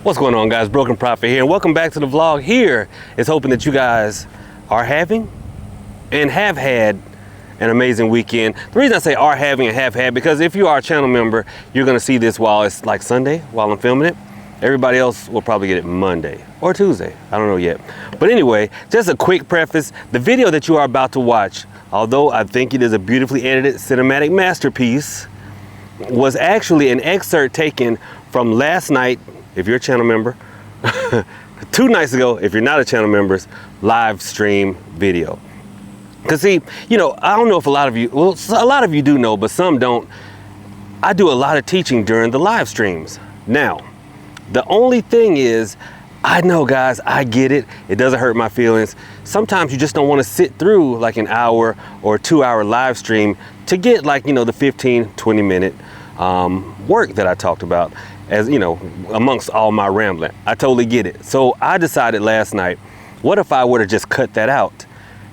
What's going on, guys? Broken Prophet here, and welcome back to the vlog. Here is hoping that you guys are having and have had an amazing weekend. The reason I say are having and have had, because if you are a channel member, you're gonna see this while it's like Sunday, while I'm filming it. Everybody else will probably get it Monday or Tuesday. I don't know yet. But anyway, just a quick preface. The video that you are about to watch, although I think it is a beautifully edited cinematic masterpiece, was actually an excerpt taken from last night, if you're a channel member, 2 nights ago, if you're not a channel member's live stream video. Because see, you know, I don't know if a lot of you, well, a lot of you do know, but some don't. I do a lot of teaching during the live streams. Now, the only thing is, I know, guys, I get it. It doesn't hurt my feelings. Sometimes you just don't want to sit through like an hour or 2-hour live stream to get like, you know, the 15-20 minute work that I talked about, as you know, amongst all my rambling. I totally get it. So I decided last night, what if I were to just cut that out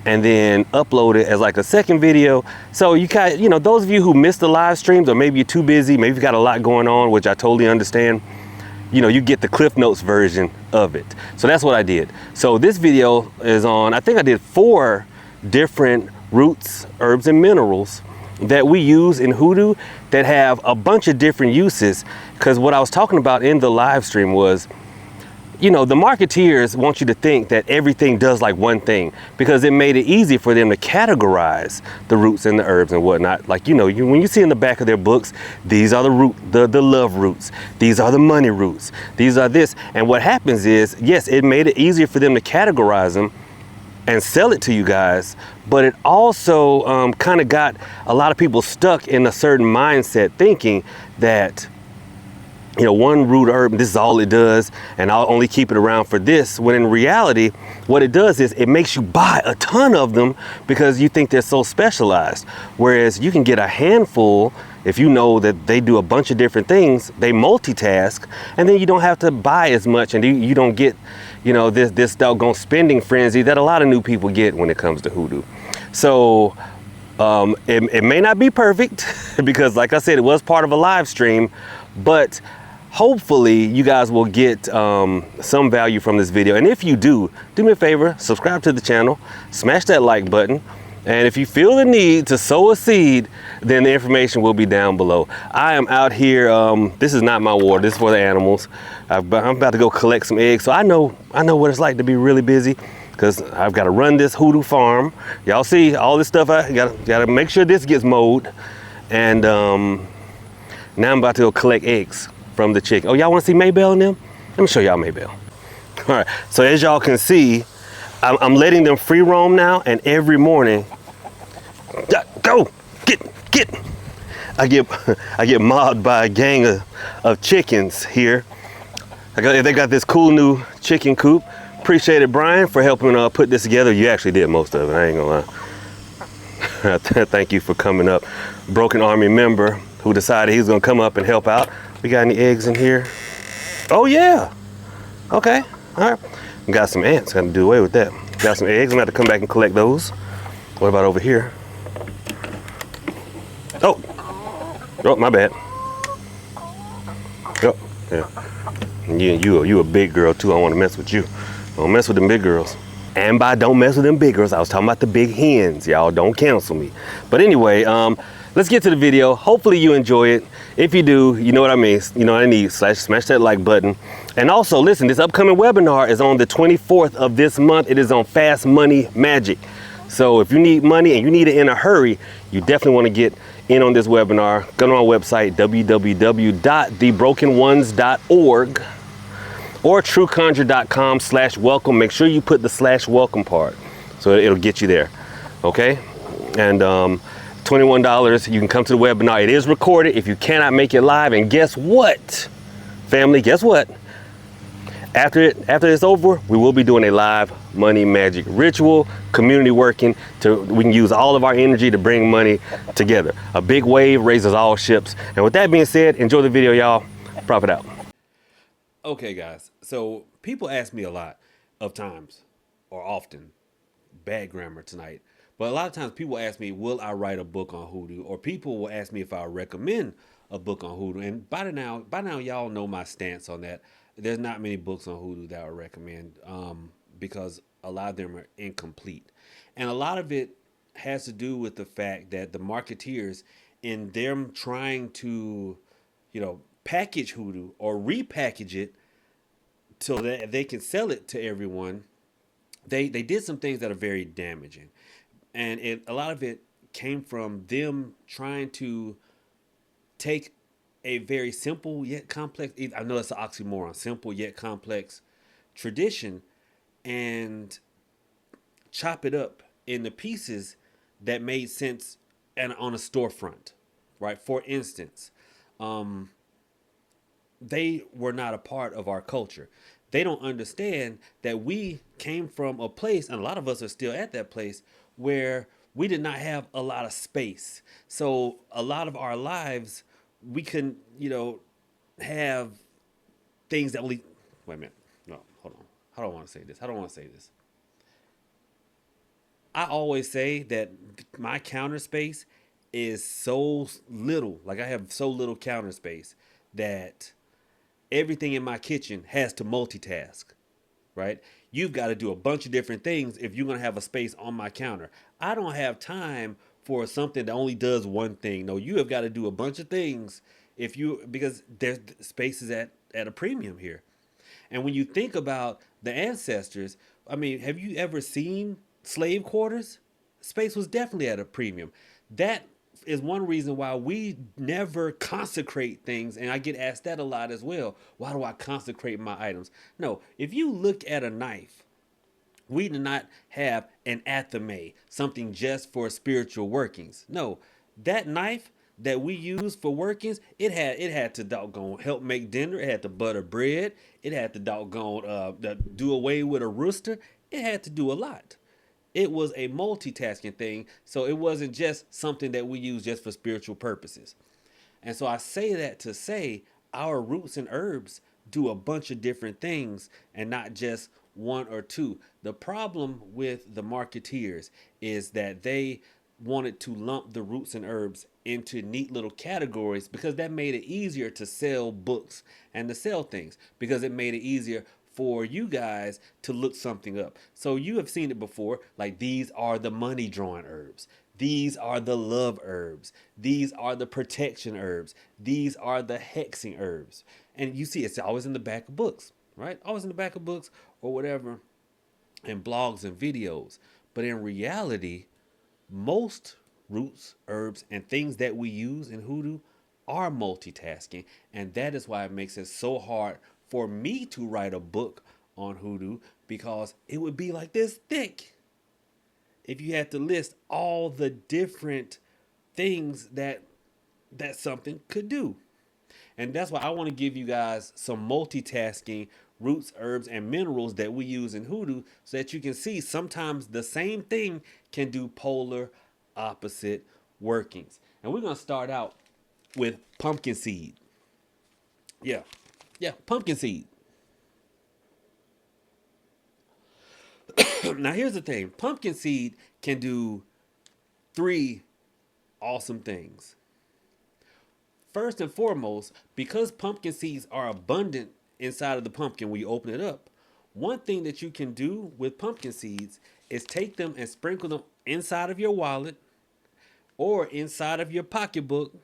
and then upload it as like a second video? So you kind, you know, those of you who missed the live streams, or maybe you're too busy, maybe you've got a lot going on, which I totally understand, you know, you get the Cliff Notes version of it. So that's what I did. So this video is on, I think I did 4 different roots, herbs, and minerals that we use in Hoodoo that have a bunch of different uses. Because what I was talking about in the live stream was, you know, the marketeers want you to think that everything does like one thing, because it made it easy for them to categorize the roots and the herbs and whatnot. Like, you know, when you see in the back of their books, these are the love roots, these are the money roots, these are this. And what happens is, yes, it made it easier for them to categorize them and sell it to you guys, but it also kind of got a lot of people stuck in a certain mindset, thinking that, you know, one root herb, this is all it does, and I'll only keep it around for this. When in reality, what it does is it makes you buy a ton of them because you think they're so specialized. Whereas you can get a handful if you know that they do a bunch of different things, they multitask, and then you don't have to buy as much, and you don't get, you know, this doggone spending frenzy that a lot of new people get when it comes to Hoodoo. So it may not be perfect because, like I said, it was part of a live stream, but hopefully you guys will get some value from this video. And if you do me a favor, subscribe to the channel, smash that like button, and if you feel the need to sow a seed, then the information will be down below. I am out here, this is not my ward, this is for the animals. I'm about to go collect some eggs, so I know what it's like to be really busy, because I've got to run this Hoodoo farm. Y'all see all this stuff, I gotta make sure this gets mowed, and now I'm about to go collect eggs from the chicken. Oh, y'all want to see Maybell and them? Let me show y'all Maybell. All right, so as y'all can see, I'm letting them free roam now, and every morning, go, get. I get mobbed by a gang of chickens here. They got this cool new chicken coop. Appreciate it, Brian, for helping put this together. You actually did most of it, I ain't gonna lie. Thank you for coming up. Broken Army member who decided he was gonna come up and help out. We got any eggs in here? Oh yeah, okay, all right. Got some ants, gotta do away with that. Got some eggs, I'm gonna have to come back and collect those. What about over here? Oh, my bad. Oh, yeah. You a big girl too, I don't wanna mess with you. Don't mess with them big girls. And by don't mess with them big girls, I was talking about the big hens. Y'all don't cancel me. But anyway, let's get to the video. Hopefully you enjoy it. If you do, you know what I mean. You know what I need. Smash that like button. And also, listen, this upcoming webinar is on the 24th of this month. It is on Fast Money Magic. So if you need money and you need it in a hurry, you definitely want to get in on this webinar. Go to our website, www.thebrokenones.org or trueconjure.com/welcome. Make sure you put the /welcome part, so it'll get you there. Okay? And $21, you can come to the webinar. It is recorded if you cannot make it live. And guess what, family? Guess what? After it's over, we will be doing a live money magic ritual, community working. We can use all of our energy to bring money together. A big wave raises all ships. And with that being said, enjoy the video, y'all. Profit out. Okay, guys. So people ask me a lot of times, or often, bad grammar tonight, but a lot of times people ask me, will I write a book on Hoodoo? Or people will ask me if I recommend a book on Hoodoo. And by now y'all know my stance on that. There's not many books on Hoodoo that I would recommend because a lot of them are incomplete. And a lot of it has to do with the fact that the marketeers, in them trying to, package Hoodoo or repackage it so that they can sell it to everyone, they did some things that are very damaging. And a lot of it came from them trying to take a very simple yet complex, I know it's an oxymoron, simple yet complex tradition, and chop it up into pieces that made sense and on a storefront, right? For instance, um, they were not a part of our culture. They don't understand that we came from a place, and a lot of us are still at that place, where we did not have a lot of space. So a lot of our lives, we couldn't, have things that only. Wait a minute. No, hold on. How do I want to say this? How do I want to say this? I always say that my counter space is so little. Like I have so little counter space that everything in my kitchen has to multitask, right? You've got to do a bunch of different things if you're going to have a space on my counter. I don't have time for something that only does one thing. No, you have got to do a bunch of things because there's spaces at a premium here. And when you think about the ancestors, I mean, have you ever seen slave quarters? Space was definitely at a premium. That is one reason why we never consecrate things. And I get asked that a lot as well. Why do I consecrate my items? No, if you look at a knife, we do not have an athame, something just for spiritual workings. No, that knife that we use for workings, it had to doggone help make dinner. It had to butter bread. It had to doggone do away with a rooster. It had to do a lot. It was a multitasking thing, so it wasn't just something that we use just for spiritual purposes. And so I say that to say our roots and herbs do a bunch of different things and not just one or two. The problem with the marketeers is that they wanted to lump the roots and herbs into neat little categories because that made it easier to sell books and to sell things because it made it easier for you guys to look something up. So you have seen it before, like these are the money drawing herbs. These are the love herbs. These are the protection herbs. These are the hexing herbs. And you see it's always in the back of books, right? Always in the back of books or whatever, and blogs and videos. But in reality, most roots, herbs, and things that we use in Hoodoo are multitasking. And that is why it makes it so hard for me to write a book on Hoodoo because it would be like this thick if you had to list all the different things that something could do. And that's why I want to give you guys some multitasking roots, herbs, and minerals that we use in Hoodoo so that you can see sometimes the same thing can do polar opposite workings. And we're going to start out with pumpkin seed. Yeah. Yeah, pumpkin seed. Now here's the thing. Pumpkin seed can do three awesome things. First and foremost, because pumpkin seeds are abundant inside of the pumpkin when you open it up, one thing that you can do with pumpkin seeds is take them and sprinkle them inside of your wallet or inside of your pocketbook.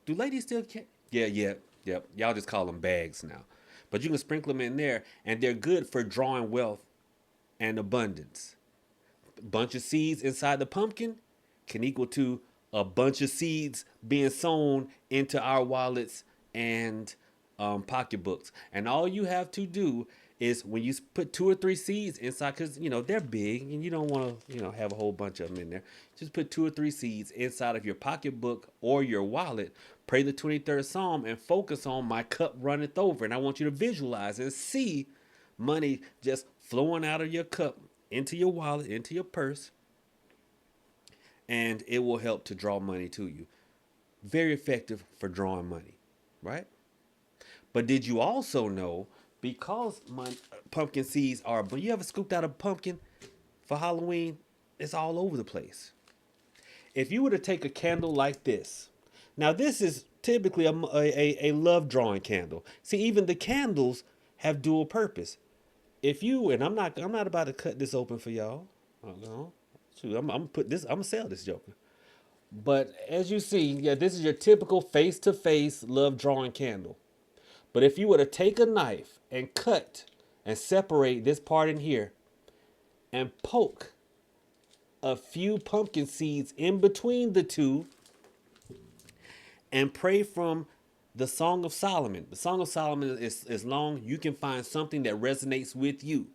Do ladies still care? Yeah, yeah, yep. Y'all just call them bags now. But you can sprinkle them in there, and they're good for drawing wealth and abundance. A bunch of seeds inside the pumpkin can equal to a bunch of seeds being sown into our wallets and pocketbooks. And all you have to do is when you put two or three seeds inside, because they're big and you don't want to have a whole bunch of them in there. Just put two or three seeds inside of your pocketbook or your wallet. Pray the 23rd Psalm and focus on my cup runneth over. And I want you to visualize and see money just flowing out of your cup into your wallet, into your purse, and it will help to draw money to you. Very effective for drawing money, right? But did you also know because pumpkin seeds are, but you ever scooped out a pumpkin for Halloween? It's all over the place. If you were to take a candle like this, now this is typically a love drawing candle. See, even the candles have dual purpose. If you, and I'm not about to cut this open for y'all. No. Shoot, I'm gonna put this, I'm gonna sell this joker. But as you see, yeah, this is your typical face-to-face love drawing candle. But if you were to take a knife and cut and separate this part in here and poke a few pumpkin seeds in between the two and pray from the Song of Solomon. The Song of Solomon is long. You can find something that resonates with you.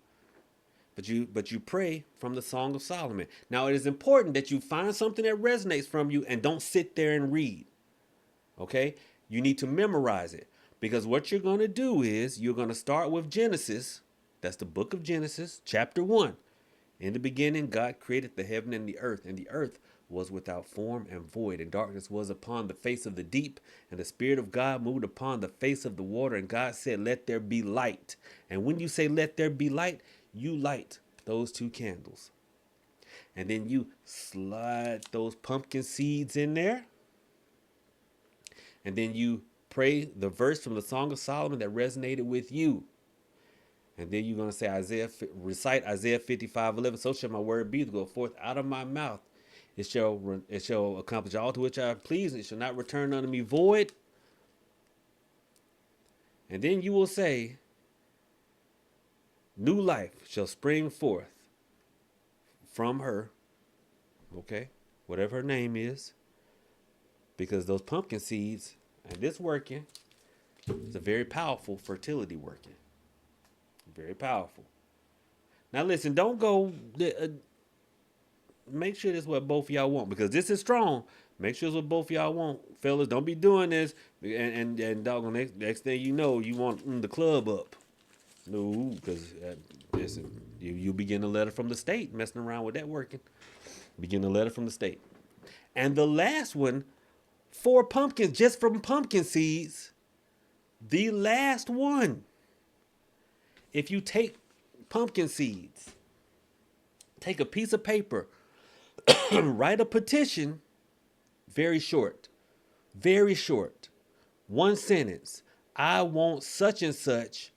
But you pray from the Song of Solomon. Now it is important that you find something that resonates from you and don't sit there and read. Okay? You need to memorize it. Because what you're going to do is you're going to start with Genesis. That's the book of Genesis, chapter 1. In the beginning, God created the heaven and the earth was without form and void, and darkness was upon the face of the deep, and the Spirit of God moved upon the face of the water, and God said, let there be light. And when you say, let there be light, you light those two candles. And then you slide those pumpkin seeds in there, and then you pray the verse from the Song of Solomon that resonated with you. And then you're going to say recite Isaiah 55:11. So shall my word be to go forth out of my mouth. It shall accomplish all to which I please. It shall not return unto me void. And then you will say, new life shall spring forth from her. Okay, whatever her name is. Because those pumpkin seeds, and this working, is a very powerful fertility working. Very powerful. Now listen, don't go. Make sure this is what both of y'all want, because this is strong. Make sure it's what both of y'all want, fellas. Don't be doing this, and doggone next thing you know, you want the club up. No, because listen, you begin a letter from the state, messing around with that working. Begin a letter from the state, and the last one, 4 pumpkins just from pumpkin seeds. The last one. If you take pumpkin seeds, take a piece of paper, write a petition, very short, 1 sentence. I want such and such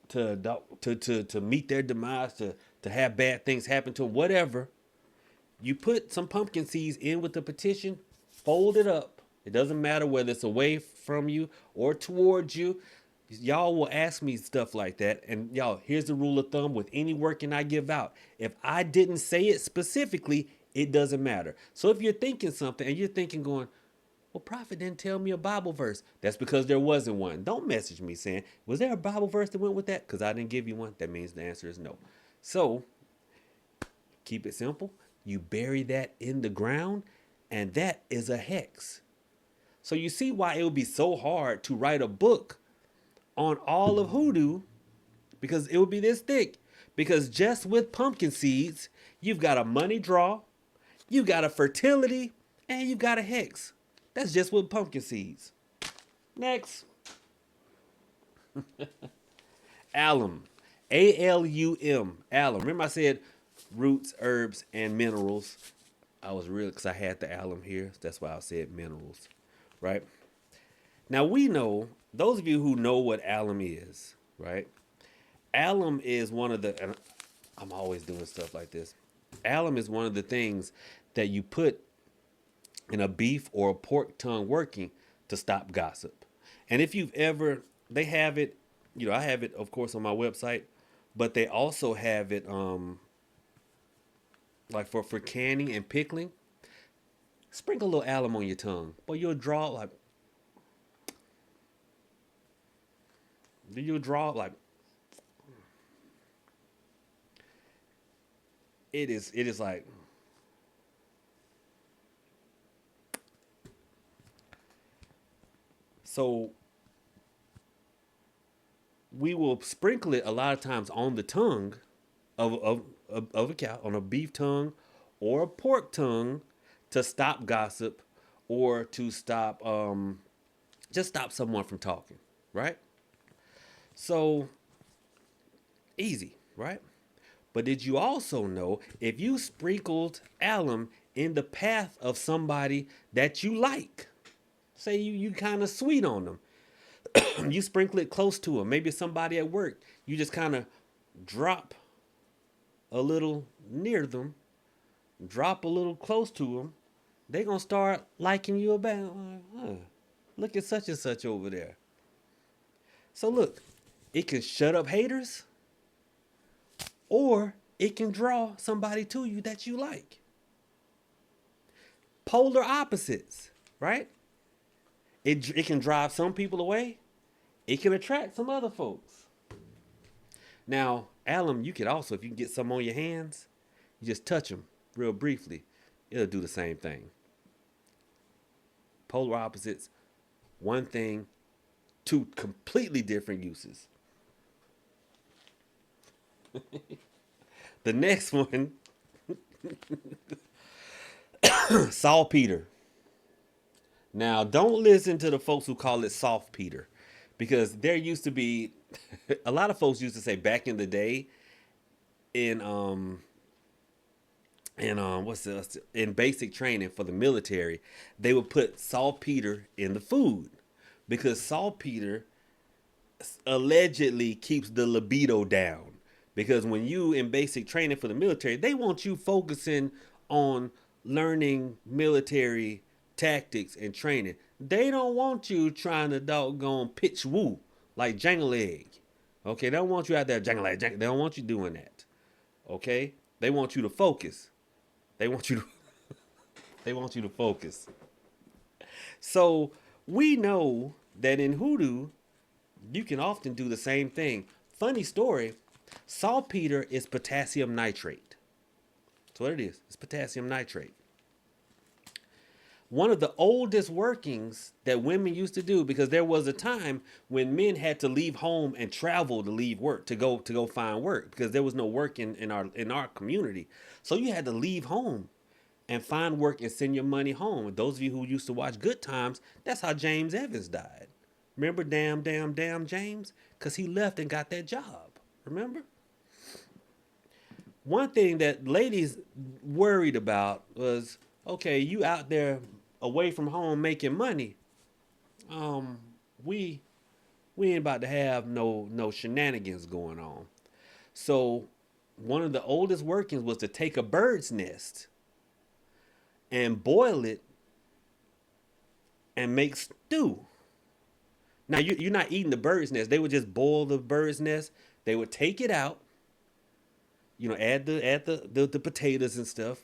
to meet their demise, to have bad things happen to them, whatever. You put some pumpkin seeds in with the petition, fold it up. It doesn't matter whether it's away from you or towards you. Y'all will ask me stuff like that. And y'all, here's the rule of thumb with any working I give out. If I didn't say it specifically, it doesn't matter. So if you're thinking something and you're thinking going, well, Prophet didn't tell me a Bible verse. That's because there wasn't one. Don't message me saying, was there a Bible verse that went with that? Because I didn't give you one. That means the answer is no. So keep it simple. You bury that in the ground, and that is a hex. So you see why it would be so hard to write a book on all of Hoodoo, because it would be this thick. Because just with pumpkin seeds, you've got a money draw, you've got a fertility, and you've got a hex. That's just with pumpkin seeds. Next. Alum. A-L-U-M. Alum. Remember I said roots, herbs, and minerals. I was real because I had the alum here. That's why I said minerals. Right? Now we know, those of you who know what alum is, right? Alum is one of the, and I'm always doing stuff like this. Alum is one of the things that you put in a beef or a pork tongue working to stop gossip. And if you've ever, they have it, I have it, of course, on my website, but they also have it, like for canning and pickling. Sprinkle a little alum on your tongue, but you'll draw like it is like, so we will sprinkle it a lot of times on the tongue of a cow, on a beef tongue or a pork tongue, to stop gossip or to stop just stop someone from talking, right? So easy, right? But did you also know, if you sprinkled alum in the path of somebody that you like, say you kind of sweet on them, You sprinkle it close to them. Maybe somebody at work. You just kind of drop a little near them, drop a little close to them. They gonna start liking you about. Look at such and such over there. So look, it can shut up haters, or it can draw somebody to you that you like. Polar opposites, right? It can drive some people away. It can attract some other folks. Now, alum, you could also, if you can get some on your hands, you just touch them real briefly. It'll do the same thing. Polar opposites, one thing, two completely different uses. The next one, Sal Peter. Now, don't listen to the folks who call it soft Peter, because there used to be a lot of folks used to say back in the day in what's this, in basic training for the military, they would put saltpeter in the food because saltpeter allegedly keeps the libido down. Because when you in basic training for the military, they want you focusing on learning military tactics and training. They don't want you trying to doggone pitch woo like jangle egg. Okay, they don't want you out there jangle egg. They don't want you doing that. Okay, they want you to focus. They want you to they want you to focus. So we know that in hoodoo, you can often do the same thing. Funny story, saltpeter is potassium nitrate. That's what it is. It's potassium nitrate. One of the oldest workings that women used to do, because there was a time when men had to leave home and travel to leave work to go find work because there was no work in our community. So you had to leave home and find work and send your money home. Those of you who used to watch Good Times, that's how James Evans died. Remember, damn James, because he left and got that job. Remember? One thing that ladies worried about was, okay, you out there away from home making money. We we ain't about to have no shenanigans going on. So one of the oldest workings was to take a bird's nest and boil it and make stew. Now you're not eating the bird's nest. They would just boil the bird's nest. They would take it out, add the potatoes and stuff,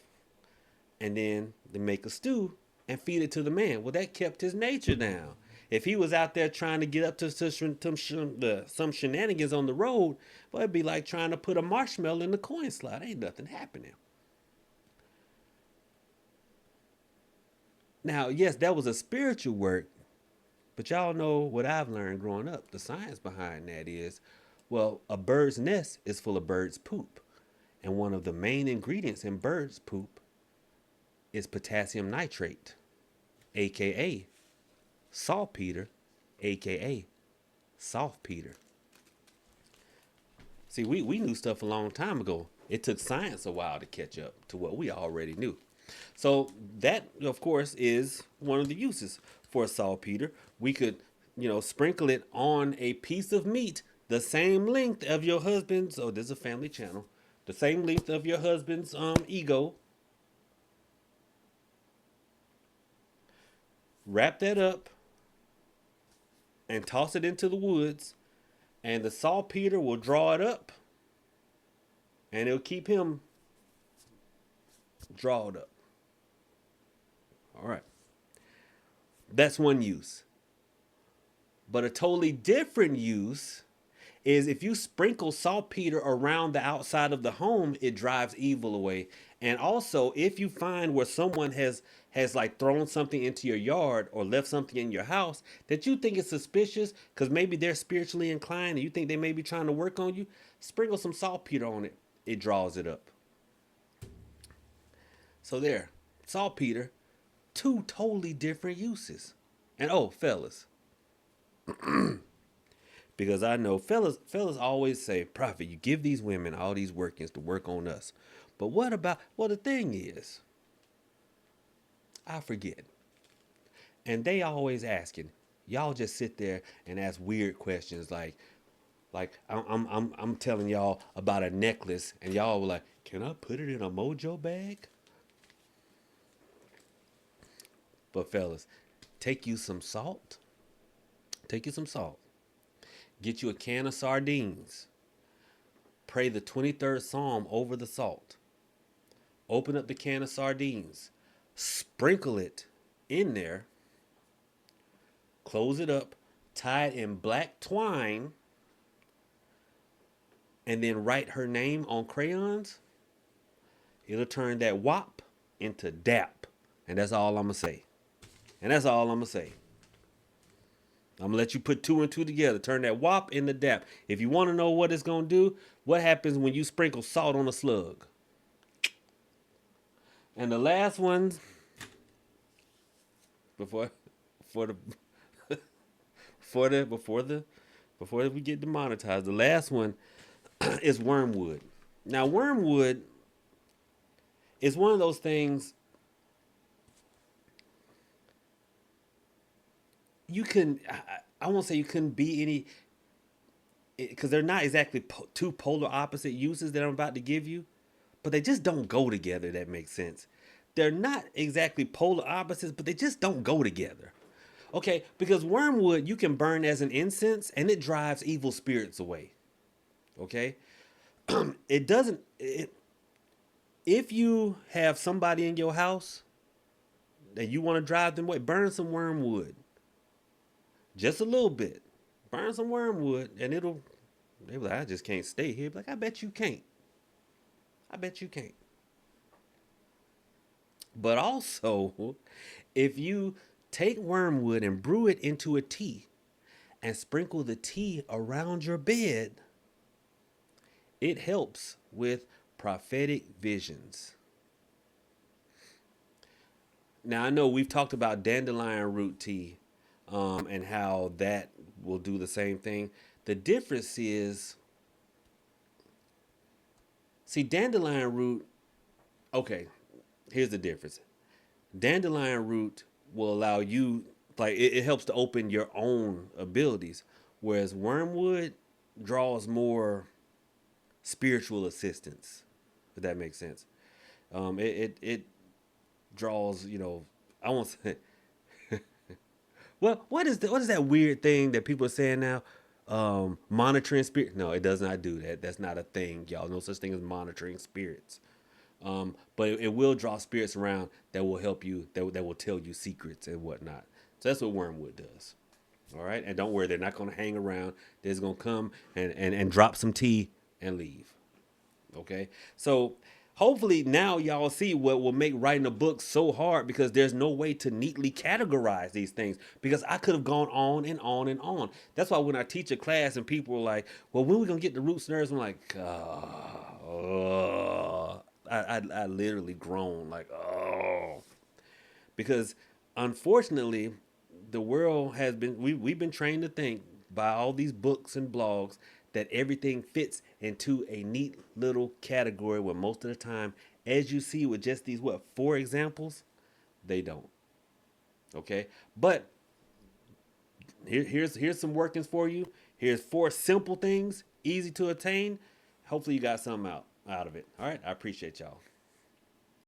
and then they make a stew and feed it to the man. Well, that kept his nature down. If he was out there trying to get up to some shenanigans on the road, well, it'd be like trying to put a marshmallow in the coin slot. Ain't nothing happening. Now, yes, that was a spiritual work, but y'all know what I've learned growing up. The science behind that is, well, a bird's nest is full of bird's poop. And one of the main ingredients in bird's poop is potassium nitrate, aka saltpeter, aka saltpeter. See, we knew stuff a long time ago. It took science a while to catch up to what we already knew. So that, of course, is one of the uses for saltpeter. We could, sprinkle it on a piece of meat the same length of your husband's. Oh, this is a family channel. The same length of your husband's ego. Wrap that up and toss it into the woods, and the saltpeter will draw it up, and it'll keep him drawed up. All right. That's one use. But a totally different use is if you sprinkle saltpeter around the outside of the home, it drives evil away. And also, if you find where someone has like thrown something into your yard or left something in your house that you think is suspicious because maybe they're spiritually inclined and you think they may be trying to work on you, sprinkle some saltpeter on it. It draws it up. So there, saltpeter, two totally different uses. And oh, fellas, because I know fellas always say, Prophet, you give these women all these workings to work on us. But what about, well, the thing is, I forget. And they always asking, Y'all just sit there and ask weird questions like I'm telling y'all about a necklace, and y'all were like, "Can I put it in a mojo bag?" But fellas, take you some salt. Take you some salt. Get you a can of sardines. Pray the 23rd Psalm over the salt. Open up the can of sardines. Sprinkle it in there. Close it up. Tie it in black twine. And then write her name on crayons. It'll turn that WAP into DAP. And that's all I'm going to say. And that's all I'm going to say. I'm going to let you put two and two together. Turn that WAP into DAP. If you want to know what it's going to do, what happens when you sprinkle salt on a slug? And the last one, before we get demonetized, the last one is Wormwood. Now, Wormwood is one of those things you can, I won't say you couldn't be any, because they're not exactly two polar opposite uses that I'm about to give you, but they just don't go together. That makes sense. They're not exactly polar opposites, but they just don't go together. Okay, because wormwood you can burn as an incense and it drives evil spirits away. Okay, it doesn't. If you have somebody in your house that you want to drive them away, burn some wormwood, just a little bit. Burn some wormwood, and it'll. They be like, I just can't stay here. Like, I bet you can't. I bet you can't. But also, if you take wormwood and brew it into a tea and sprinkle the tea around your bed, it helps with prophetic visions. Now, I know we've talked about dandelion root tea and how that will do the same thing. The difference is, see, dandelion root, okay, here's the difference. Dandelion root will allow you, like, it helps to open your own abilities, whereas wormwood draws more spiritual assistance, if that makes sense. It draws, I won't say. Well, what is that weird thing that people are saying now? Monitoring spirit? No, it does not do that. That's not a thing, y'all. No such thing as monitoring spirits. But it will draw spirits around that will help you, that will tell you secrets and whatnot. So that's what wormwood does. All right, and don't worry, they're not going to hang around. They're just going to come and drop some tea and leave. Okay, so hopefully now y'all see what will make writing a book so hard, because there's no way to neatly categorize these things, because I could have gone on and on and on. That's why when I teach a class and people are like, well, when are we gonna get the roots and nerves, I'm like, I literally groan like, oh, because unfortunately the world has been, we've been trained to think by all these books and blogs that everything fits into a neat little category, where most of the time, as you see with just these four examples, they don't. Okay, but here's some workings for you. Here's four simple things, easy to attain. Hopefully you got something out of it. All right, I appreciate y'all.